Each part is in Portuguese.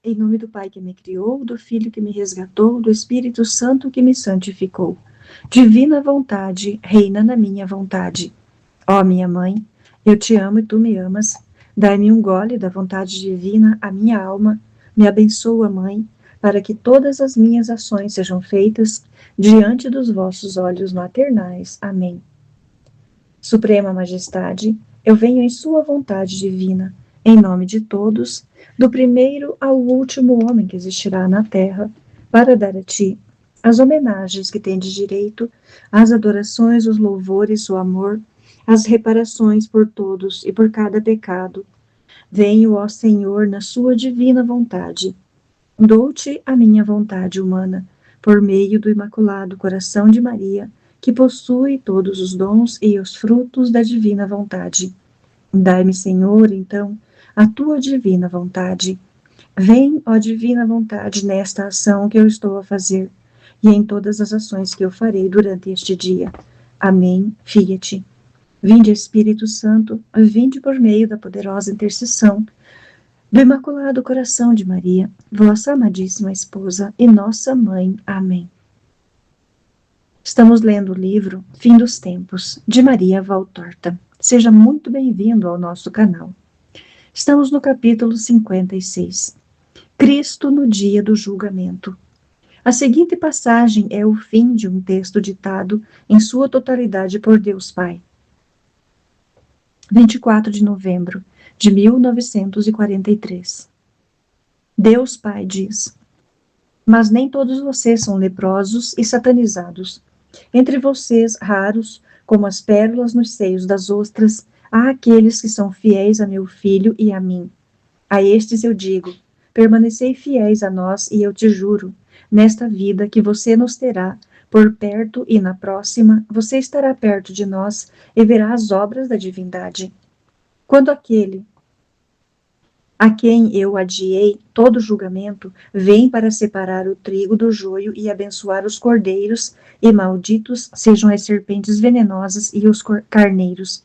Em nome do Pai que me criou, do Filho que me resgatou, do Espírito Santo que me santificou. Divina vontade, reina na minha vontade. Ó minha mãe, eu te amo e tu me amas. Dai-me um gole da vontade divina à minha alma. Me abençoa, mãe, para que todas as minhas ações sejam feitas diante dos vossos olhos maternais. Amém. Suprema Majestade, eu venho em sua vontade divina, em nome de todos, do primeiro ao último homem que existirá na terra, para dar a ti as homenagens que tendes direito, as adorações, os louvores, o amor, as reparações por todos e por cada pecado. Venho, ó Senhor, na sua divina vontade. Dou-te a minha vontade humana, por meio do Imaculado Coração de Maria, que possui todos os dons e os frutos da divina vontade. Dai-me, Senhor, então, a tua divina vontade. Vem, ó divina vontade, nesta ação que eu estou a fazer, e em todas as ações que eu farei durante este dia. Amém. Fiat. Vinde, Espírito Santo, vinde por meio da poderosa intercessão do Imaculado Coração de Maria, vossa amadíssima esposa e nossa mãe. Amém. Estamos lendo o livro Fim dos Tempos, de Maria Valtorta. Seja muito bem-vindo ao nosso canal. Estamos no capítulo 56. Cristo no dia do julgamento. A seguinte passagem é o fim de um texto ditado em sua totalidade por Deus Pai. 24 de novembro de 1943. Deus Pai diz: mas nem todos vocês são leprosos e satanizados. Entre vocês, raros, como as pérolas nos seios das ostras, há aqueles que são fiéis a meu filho e a mim. A estes eu digo: permanecei fiéis a nós, e eu te juro, nesta vida que você nos terá por perto e na próxima, você estará perto de nós e verá as obras da divindade. Quando aquele a quem eu adiei todo julgamento vem para separar o trigo do joio e abençoar os cordeiros, e malditos sejam as serpentes venenosas e os carneiros.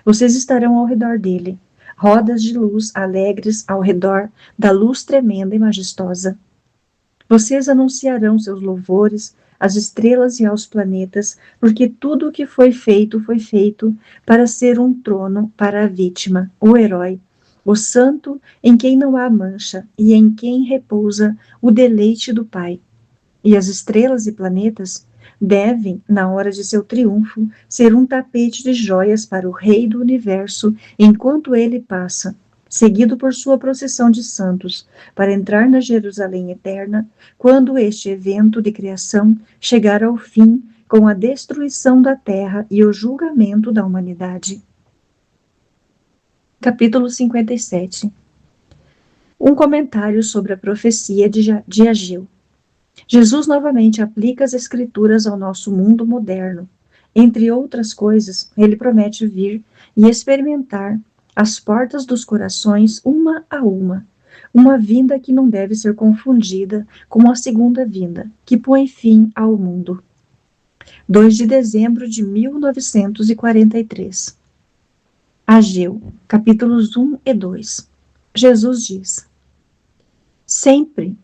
Vocês estarão ao redor dele, rodas de luz alegres ao redor da luz tremenda e majestosa. Vocês anunciarão seus louvores às estrelas e aos planetas, porque tudo o que foi feito para ser um trono para a vítima, o herói, o santo em quem não há mancha e em quem repousa o deleite do Pai. E as estrelas e planetas devem, na hora de seu triunfo, ser um tapete de joias para o Rei do Universo enquanto ele passa, seguido por sua procissão de santos, para entrar na Jerusalém eterna, quando este evento de criação chegar ao fim com a destruição da terra e o julgamento da humanidade. Capítulo 57. Um comentário sobre a profecia de Ageu. Jesus novamente aplica as escrituras ao nosso mundo moderno. Entre outras coisas, ele promete vir e experimentar as portas dos corações uma a uma vinda que não deve ser confundida com a segunda vinda, que põe fim ao mundo. 2 de dezembro de 1943. Ageu, capítulos 1 e 2. Jesus diz: Sempre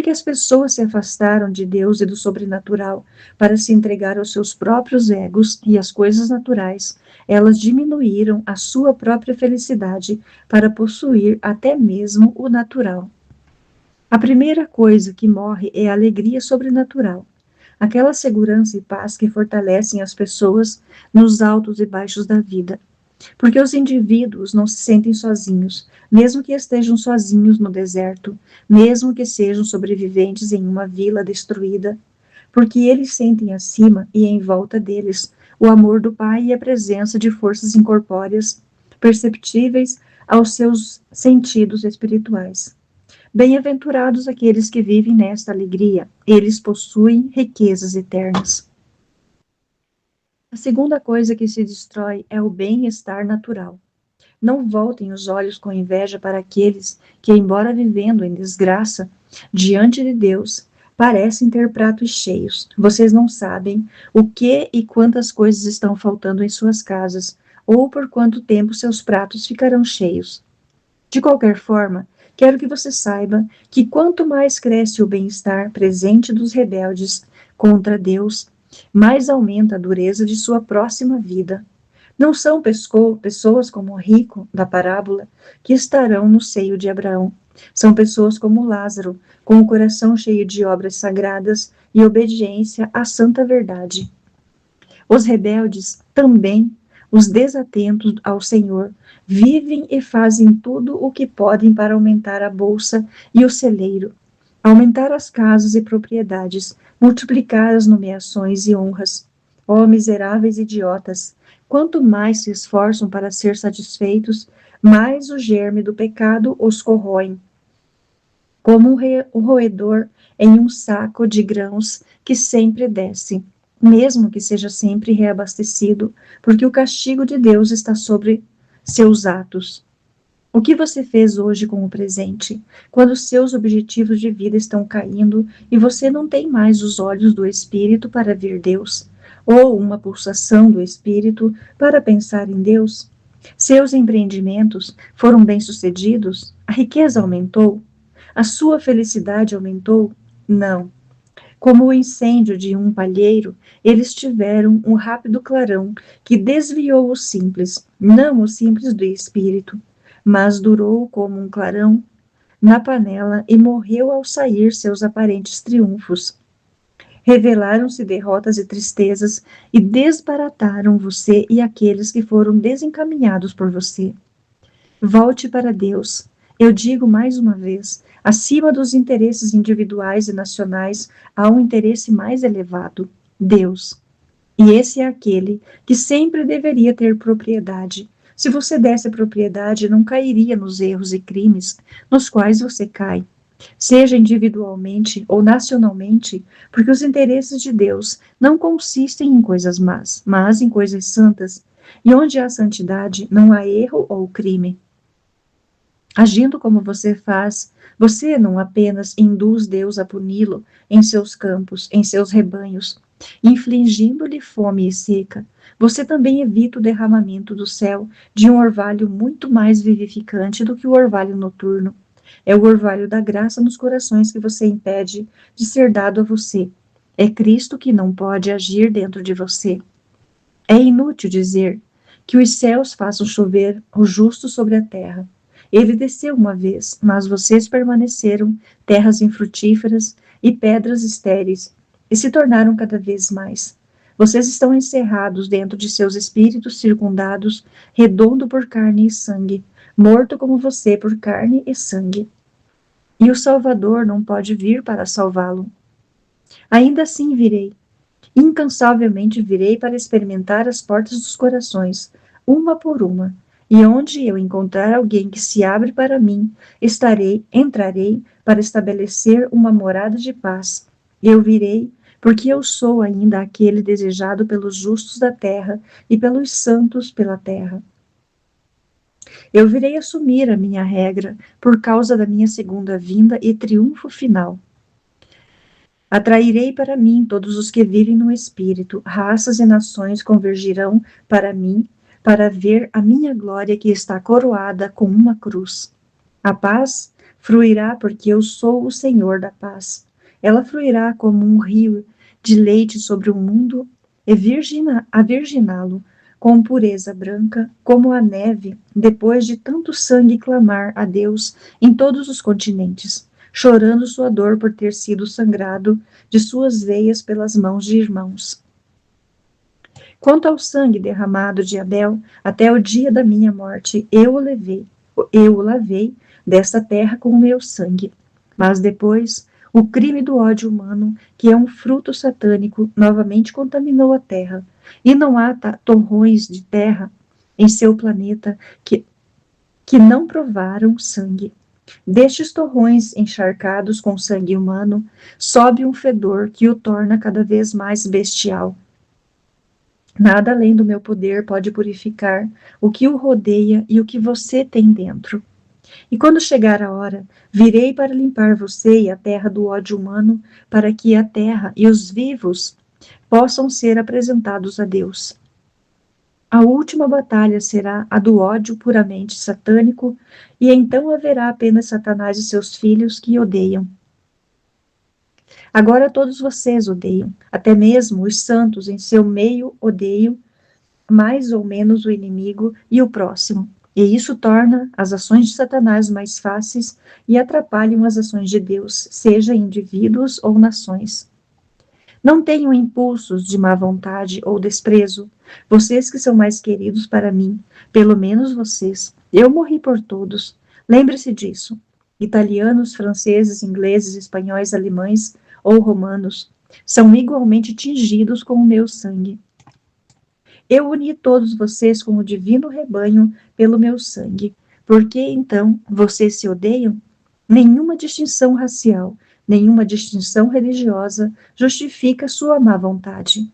que as pessoas se afastaram de Deus e do sobrenatural para se entregar aos seus próprios egos e às coisas naturais, elas diminuíram a sua própria felicidade para possuir até mesmo o natural. A primeira coisa que morre é a alegria sobrenatural, aquela segurança e paz que fortalecem as pessoas nos altos e baixos da vida. Porque os indivíduos não se sentem sozinhos, mesmo que estejam sozinhos no deserto, mesmo que sejam sobreviventes em uma vila destruída, porque eles sentem acima e em volta deles o amor do Pai e a presença de forças incorpóreas perceptíveis aos seus sentidos espirituais. Bem-aventurados aqueles que vivem nesta alegria, eles possuem riquezas eternas. A segunda coisa que se destrói é o bem-estar natural. Não voltem os olhos com inveja para aqueles que, embora vivendo em desgraça diante de Deus, parecem ter pratos cheios. Vocês não sabem o que e quantas coisas estão faltando em suas casas, ou por quanto tempo seus pratos ficarão cheios. De qualquer forma, quero que você saiba que quanto mais cresce o bem-estar presente dos rebeldes contra Deus, mais aumenta a dureza de sua próxima vida. Não são pessoas como o rico da parábola que estarão no seio de Abraão. São pessoas como Lázaro, com o coração cheio de obras sagradas e obediência à santa verdade. Os rebeldes também, os desatentos ao Senhor, vivem e fazem tudo o que podem para aumentar a bolsa e o celeiro, aumentar as casas e propriedades, multiplicar as nomeações e honras. Ó miseráveis idiotas, quanto mais se esforçam para ser satisfeitos, mais o germe do pecado os corrói, como um roedor em um saco de grãos que sempre desce, mesmo que seja sempre reabastecido, porque o castigo de Deus está sobre seus atos. O que você fez hoje com o presente, quando seus objetivos de vida estão caindo e você não tem mais os olhos do Espírito para ver Deus, ou uma pulsação do Espírito para pensar em Deus? Seus empreendimentos foram bem-sucedidos? A riqueza aumentou? A sua felicidade aumentou? Não. Como o incêndio de um palheiro, eles tiveram um rápido clarão que desviou o simples, não o simples do espírito, mas durou como um clarão na panela e morreu ao sair seus aparentes triunfos. Revelaram-se derrotas e tristezas e desbarataram você e aqueles que foram desencaminhados por você. Volte para Deus. Eu digo mais uma vez, acima dos interesses individuais e nacionais, há um interesse mais elevado, Deus. E esse é aquele que sempre deveria ter propriedade. Se você desse propriedade, não cairia nos erros e crimes nos quais você cai, seja individualmente ou nacionalmente, porque os interesses de Deus não consistem em coisas más, mas em coisas santas, e onde há santidade, não há erro ou crime. Agindo como você faz, você não apenas induz Deus a puni-lo em seus campos, em seus rebanhos, infligindo-lhe fome e seca, você também evita o derramamento do céu de um orvalho muito mais vivificante do que o orvalho noturno. É o orvalho da graça nos corações que você impede de ser dado a você. É Cristo que não pode agir dentro de você. É inútil dizer que os céus façam chover o justo sobre a terra. Ele desceu uma vez, mas vocês permaneceram terras infrutíferas e pedras estéreis, e se tornaram cada vez mais. Vocês estão encerrados dentro de seus espíritos circundados, redondo por carne e sangue, morto como você por carne e sangue. E o Salvador não pode vir para salvá-lo. Ainda assim virei. Incansavelmente virei para experimentar as portas dos corações, uma por uma, e onde eu encontrar alguém que se abre para mim, entrarei para estabelecer uma morada de paz. Eu virei, porque eu sou ainda aquele desejado pelos justos da terra e pelos santos pela terra. Eu virei assumir a minha regra por causa da minha segunda vinda e triunfo final. Atrairei para mim todos os que vivem no Espírito, raças e nações convergirão para mim, para ver a minha glória que está coroada com uma cruz. A paz fluirá porque eu sou o Senhor da paz. Ela fluirá como um rio de leite sobre o mundo e virginá-lo com pureza branca, como a neve, depois de tanto sangue clamar a Deus em todos os continentes, chorando sua dor por ter sido sangrado de suas veias pelas mãos de irmãos. Quanto ao sangue derramado de Abel, até o dia da minha morte, eu o lavei desta terra com o meu sangue. Mas depois, o crime do ódio humano, que é um fruto satânico, novamente contaminou a terra, e não há torrões de terra em seu planeta que não provaram sangue. Destes torrões encharcados com sangue humano, sobe um fedor que o torna cada vez mais bestial. Nada além do meu poder pode purificar o que o rodeia e o que você tem dentro. E quando chegar a hora, virei para limpar você e a terra do ódio humano, para que a terra e os vivos possam ser apresentados a Deus. A última batalha será a do ódio puramente satânico, e então haverá apenas Satanás e seus filhos que odeiam. Agora todos vocês odeiam, até mesmo os santos em seu meio odeiam mais ou menos o inimigo e o próximo. E isso torna as ações de Satanás mais fáceis e atrapalham as ações de Deus, seja indivíduos ou nações. Não tenham impulsos de má vontade ou desprezo. Vocês que são mais queridos para mim, pelo menos vocês. Eu morri por todos. Lembre-se disso. Italianos, franceses, ingleses, espanhóis, alemães ou romanos são igualmente tingidos com o meu sangue. Eu uni todos vocês com o divino rebanho pelo meu sangue. Por que, então, vocês se odeiam? Nenhuma distinção racial, nenhuma distinção religiosa justifica sua má vontade.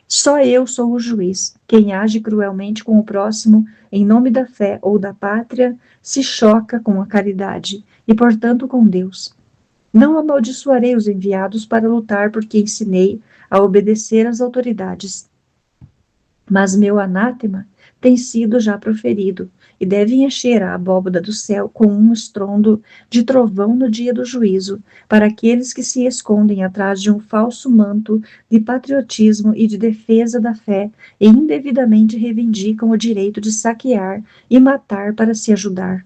Só eu sou o juiz. Quem age cruelmente com o próximo, em nome da fé ou da pátria, se choca com a caridade e, portanto, com Deus. Não amaldiçoarei os enviados para lutar porque ensinei a obedecer às autoridades. Mas meu anátema tem sido já proferido, e deve encher a abóbada do céu com um estrondo de trovão no dia do juízo, para aqueles que se escondem atrás de um falso manto de patriotismo e de defesa da fé, e indevidamente reivindicam o direito de saquear e matar para se ajudar.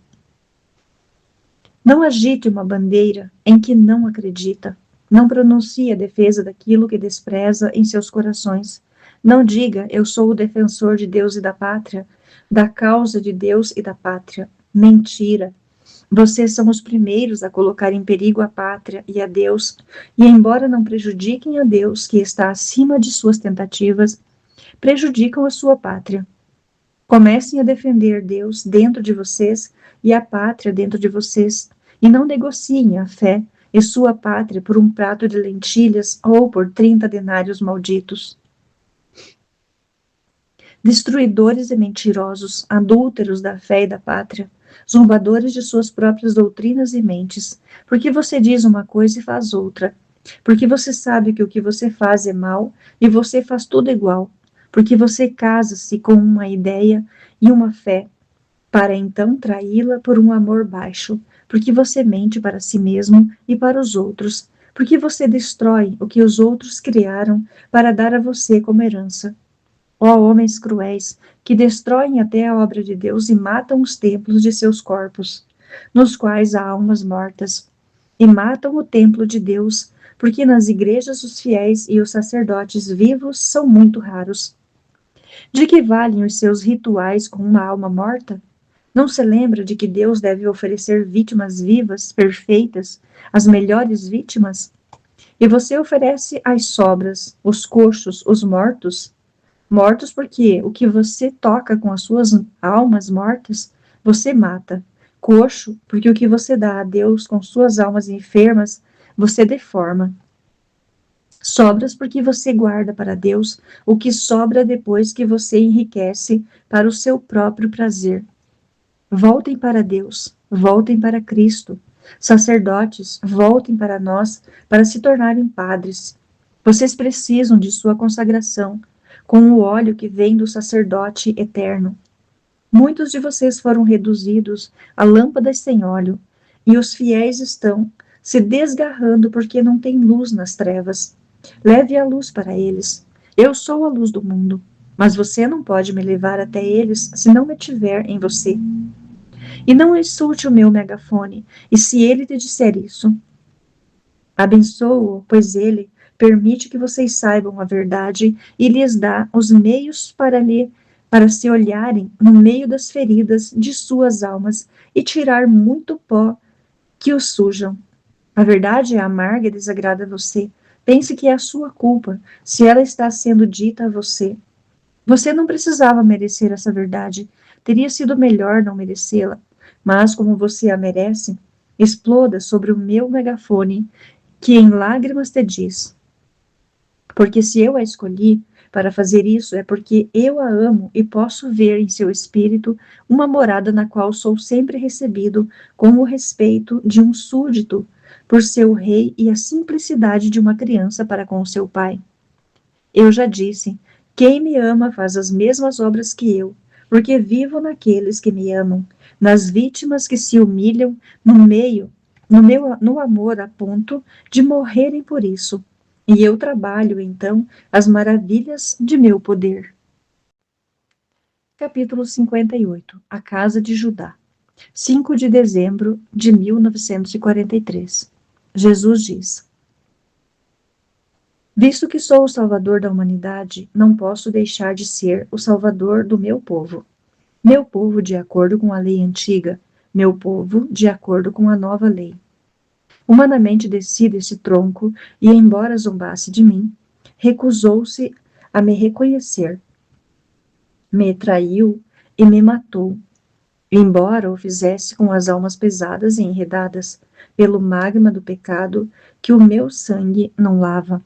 Não agite uma bandeira em que não acredita. Não pronuncie a defesa daquilo que despreza em seus corações. Não diga, eu sou o defensor de Deus e da pátria, da causa de Deus e da pátria. Mentira. Vocês são os primeiros a colocar em perigo a pátria e a Deus, e embora não prejudiquem a Deus, que está acima de suas tentativas, prejudicam a sua pátria. Comecem a defender Deus dentro de vocês e a pátria dentro de vocês, e não negociem a fé e sua pátria por um prato de lentilhas ou por 30 denários malditos. Destruidores e mentirosos, adúlteros da fé e da pátria, zombadores de suas próprias doutrinas e mentes, porque você diz uma coisa e faz outra, porque você sabe que o que você faz é mal e você faz tudo igual, porque você casa-se com uma ideia e uma fé, para então traí-la por um amor baixo, porque você mente para si mesmo e para os outros, porque você destrói o que os outros criaram para dar a você como herança. Ó homens cruéis, que destroem até a obra de Deus e matam os templos de seus corpos, nos quais há almas mortas, e matam o templo de Deus, porque nas igrejas os fiéis e os sacerdotes vivos são muito raros. De que valem os seus rituais com uma alma morta? Não se lembra de que Deus deve oferecer vítimas vivas, perfeitas, as melhores vítimas? E você oferece as sobras, os coxos, os mortos? Mortos porque o que você toca com as suas almas mortas, você mata. Coxo, porque o que você dá a Deus com suas almas enfermas, você deforma. Sobras porque você guarda para Deus o que sobra depois que você enriquece para o seu próprio prazer. Voltem para Deus, voltem para Cristo. Sacerdotes, voltem para nós para se tornarem padres. Vocês precisam de sua consagração, com o óleo que vem do sacerdote eterno. Muitos de vocês foram reduzidos a lâmpadas sem óleo, e os fiéis estão se desgarrando porque não tem luz nas trevas. Leve a luz para eles. Eu sou a luz do mundo, mas você não pode me levar até eles se não me tiver em você. E não insulte o meu megafone, e se ele te disser isso, abençoo-o, pois ele permite que vocês saibam a verdade e lhes dá os meios para se olharem no meio das feridas de suas almas e tirar muito pó que os sujam. A verdade é amarga e desagrada a você. Pense que é a sua culpa se ela está sendo dita a você. Você não precisava merecer essa verdade. Teria sido melhor não merecê-la. Mas, como você a merece, exploda sobre o meu megafone, que em lágrimas te diz: porque se eu a escolhi para fazer isso, é porque eu a amo e posso ver em seu espírito uma morada na qual sou sempre recebido com o respeito de um súdito por seu rei e a simplicidade de uma criança para com seu pai. Eu já disse Quem me ama faz as mesmas obras que eu, porque vivo naqueles que me amam, nas vítimas que se humilham no amor a ponto de morrerem por isso. E eu trabalho, então, as maravilhas de meu poder. Capítulo 58. A Casa de Judá. 5 de dezembro de 1943. Jesus diz: Visto que sou o Salvador da humanidade, não posso deixar de ser o Salvador do meu povo. Meu povo de acordo com a lei antiga, meu povo de acordo com a nova lei. Humanamente desci desse tronco e, embora zombasse de mim, recusou-se a me reconhecer. Me traiu e me matou, embora o fizesse com as almas pesadas e enredadas pelo magma do pecado que o meu sangue não lava.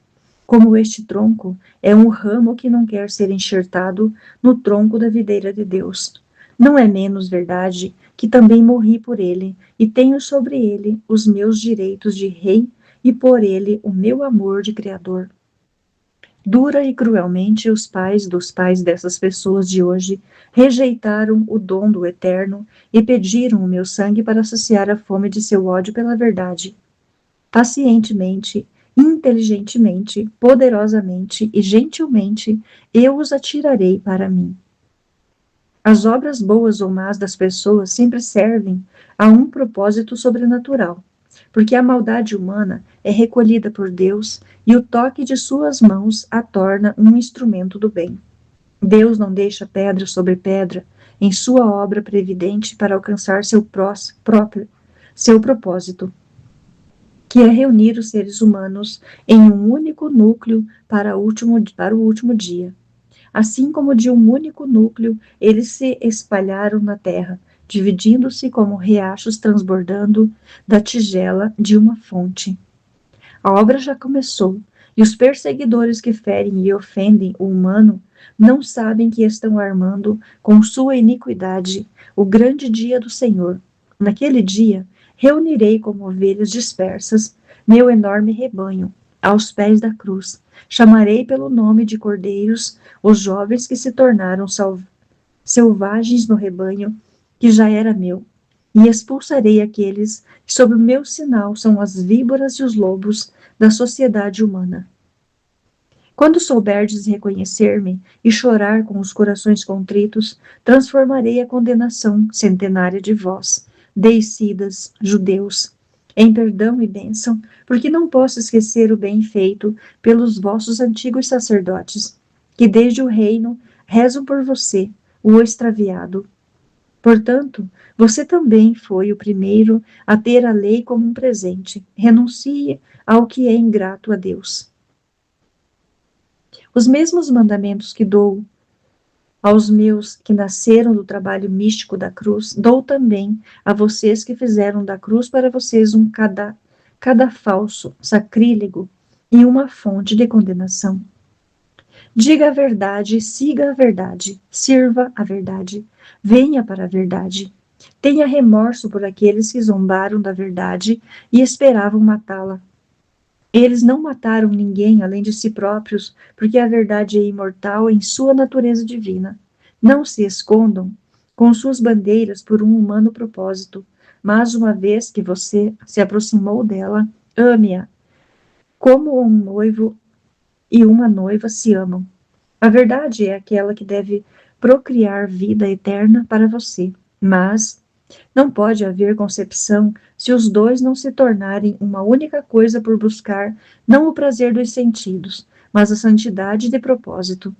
Como este tronco é um ramo que não quer ser enxertado no tronco da videira de Deus. Não é menos verdade que também morri por ele e tenho sobre ele os meus direitos de rei e por ele o meu amor de criador. Dura e cruelmente os pais dos pais dessas pessoas de hoje rejeitaram o dom do eterno e pediram o meu sangue para saciar a fome de seu ódio pela verdade. Pacientemente, inteligentemente, poderosamente e gentilmente, eu os atirarei para mim. As obras boas ou más das pessoas sempre servem a um propósito sobrenatural, porque a maldade humana é recolhida por Deus e o toque de suas mãos a torna um instrumento do bem. Deus não deixa pedra sobre pedra em sua obra previdente para alcançar seu propósito, que é reunir os seres humanos em um único núcleo para o último dia. Assim como de um único núcleo, eles se espalharam na terra, dividindo-se como riachos transbordando da tigela de uma fonte. A obra já começou, e os perseguidores que ferem e ofendem o humano não sabem que estão armando com sua iniquidade o grande dia do Senhor. Naquele dia, reunirei como ovelhas dispersas meu enorme rebanho aos pés da cruz. Chamarei pelo nome de cordeiros os jovens que se tornaram selvagens no rebanho que já era meu, e expulsarei aqueles que, sob o meu sinal, são as víboras e os lobos da sociedade humana. Quando souberdes reconhecer-me e chorar com os corações contritos, transformarei a condenação centenária de vós, deicidas, judeus, em perdão e bênção, porque não posso esquecer o bem feito pelos vossos antigos sacerdotes, que desde o reino rezam por você, o extraviado. Portanto, você também foi o primeiro a ter a lei como um presente. Renuncie ao que é ingrato a Deus. Os mesmos mandamentos que dou aos meus que nasceram do trabalho místico da cruz, dou também a vocês que fizeram da cruz para vocês um cadafalso, sacrílego e uma fonte de condenação. Diga a verdade, siga a verdade, sirva a verdade, venha para a verdade. Tenha remorso por aqueles que zombaram da verdade e esperavam matá-la. Eles não mataram ninguém além de si próprios, porque a verdade é imortal em sua natureza divina. Não se escondam com suas bandeiras por um humano propósito, mas uma vez que você se aproximou dela, ame-a, como um noivo e uma noiva se amam. A verdade é aquela que deve procriar vida eterna para você, mas não pode haver concepção se os dois não se tornarem uma única coisa por buscar não o prazer dos sentidos, mas a santidade de propósito.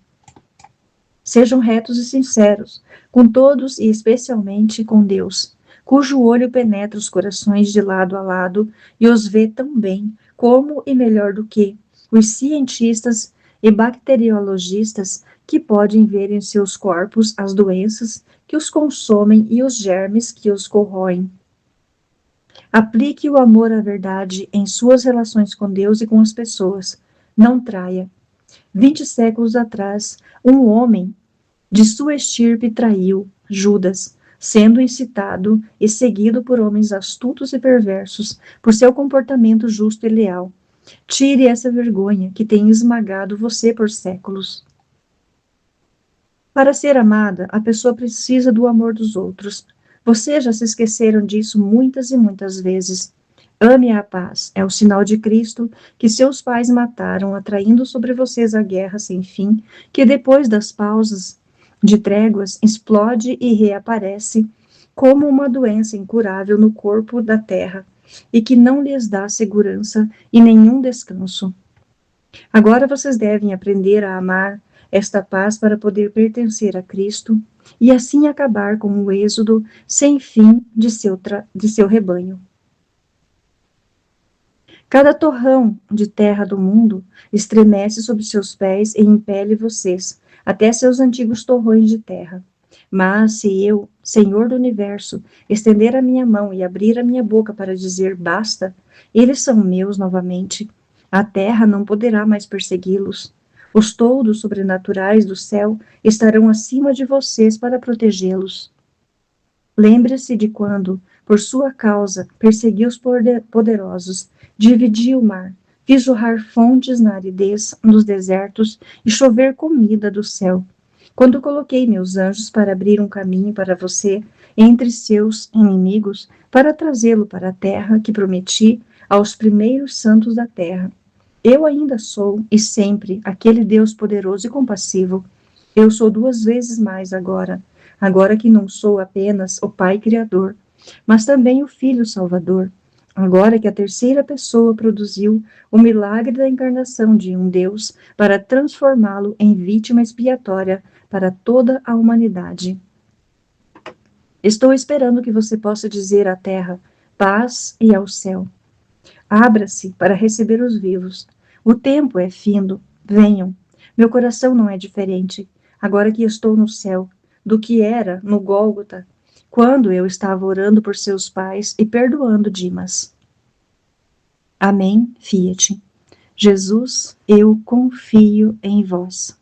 Sejam retos e sinceros, com todos e especialmente com Deus, cujo olho penetra os corações de lado a lado e os vê tão bem como e melhor do que os cientistas e bacteriologistas que podem ver em seus corpos as doenças que os consomem e os germes que os corroem. Aplique o amor à verdade em suas relações com Deus e com as pessoas. Não traia. 20 séculos atrás, um homem de sua estirpe traiu, Judas, sendo incitado e seguido por homens astutos e perversos por seu comportamento justo e leal. Tire essa vergonha que tem esmagado você por séculos. Para ser amada, a pessoa precisa do amor dos outros. Vocês já se esqueceram disso muitas e muitas vezes. Ame a paz, é o sinal de Cristo que seus pais mataram, atraindo sobre vocês a guerra sem fim, que depois das pausas de tréguas explode e reaparece como uma doença incurável no corpo da terra, e que não lhes dá segurança e nenhum descanso. Agora vocês devem aprender a amar esta paz para poder pertencer a Cristo e assim acabar com o êxodo sem fim de seu rebanho. Cada torrão de terra do mundo estremece sob seus pés e impele vocês, até seus antigos torrões de terra. Mas se eu, Senhor do Universo, estender a minha mão e abrir a minha boca para dizer basta, eles são meus novamente. A terra não poderá mais persegui-los. Os toldos sobrenaturais do céu estarão acima de vocês para protegê-los. Lembre-se de quando, por sua causa, persegui os poderosos, dividi o mar, fiz jorrar fontes na aridez dos desertos e chover comida do céu. Quando coloquei meus anjos para abrir um caminho para você entre seus inimigos, para trazê-lo para a terra que prometi aos primeiros santos da terra. Eu ainda sou, e sempre, aquele Deus poderoso e compassivo. Eu sou 2 vezes mais agora que não sou apenas o Pai Criador, mas também o Filho Salvador. Agora que a terceira pessoa produziu o milagre da encarnação de um Deus para transformá-lo em vítima expiatória para toda a humanidade. Estou esperando que você possa dizer à terra, paz, e ao céu. Abra-se para receber os vivos. O tempo é findo. Venham. Meu coração não é diferente, agora que estou no céu, do que era no Gólgota, quando eu estava orando por seus pais e perdoando Dimas. Amém, Fiat. Jesus, eu confio em vós.